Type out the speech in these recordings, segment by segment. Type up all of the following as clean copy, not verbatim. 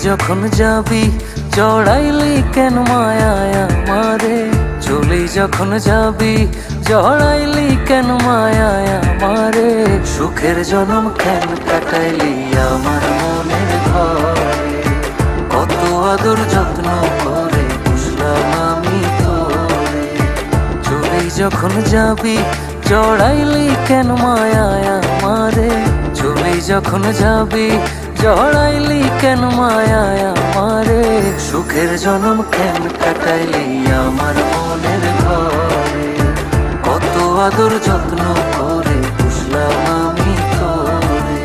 যখন যাবি জড়াইলি কেন মায়ায় আমারে, চলি যখন যাবি জড়াইলি কেন মায়ায় আমারে, সুখের জনম কেন কাটাইলি আমার মনের ঘরে, কত আদর যত্ন করে বুঝলাম আমি তোরে, চলি যখন যাবি জড়াইলি কেন মায়ায় আমারে, চলি যখন যাবি জড়াইলি কেন মায়ায় আমারে, সুখের জনম কেন কাটাইলি আমার মনের ঘরে, কত আদর যত্ন করে বুঝলাম আমি তোরে।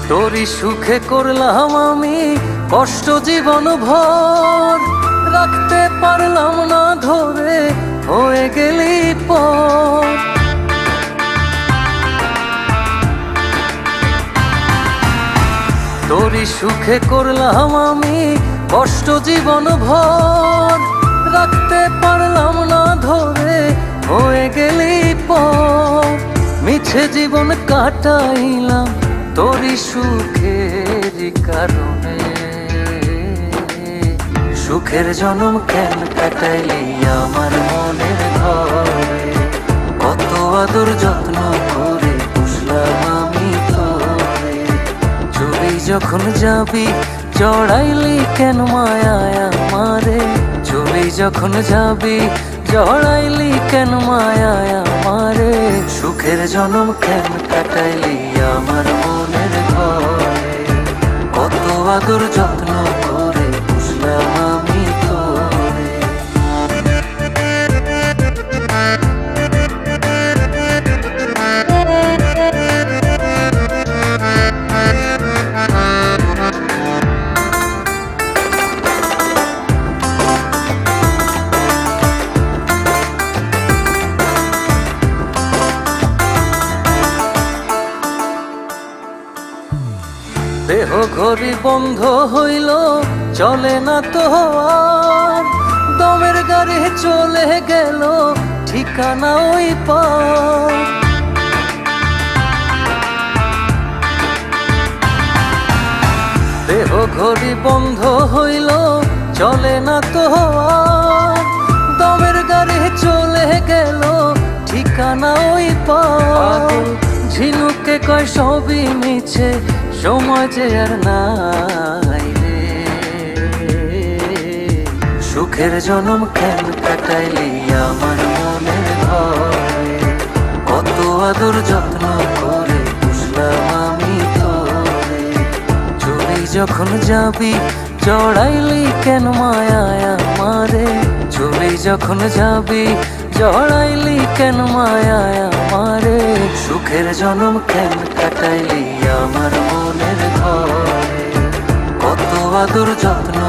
তোরই সুখে করলাম আমি কষ্ট জীবন ভর, রাখতে পারলাম না ধরে হয়ে গেলি পর, তোরই সুখে করলাম আমি কষ্ট জীবন ভর, রাখতে পারলাম না ধরে হয়ে গেলি পর, মিছে জীবন কাটাইলাম তোরই সুখের কারণে, সুখের জনম কেন কাটাইলি আমার মনের ঘরে, কত আদর যত্ন করে বুঝলাম আমি তোরে, চলি যখন যাবি জড়াইলি কেন মায়ায় আমারে, চলি যখন যাবি জড়াইলি কেন মায়ায় আমারে, সুখের জনম কেন কাটাইলি আমার মনের ঘরে, কত আদর যত্ন করে বুঝলাম আমি তোরে। দেহ ঘড়ি বন্ধ হইল চলে না তো আর, দমের গাড়ি চলে গেল ঠিকানা ওই পার, দেহ ঘড়ি বন্ধ হইল চলে না তো আর, দমের গাড়ি চলে গেল ঠিকানা ওই পার, ঝিনুকে কয় সবই মিছে সময় যে আর নাই রে, সুখের জনম কেন কাটাইলি আমার মনের ঘরে, কত আদর যত্ন করে বুঝলাম আমি তোরে, চলি যখন যাবি জড়াইলি কেন মায়ায় আমারে, চলি যখন যাবি জড়াইলি কেন মায়ায় আমারে, সুখের জনম কেন কাটাইলি আমার মনের ঘরে, কত আদর যত্ন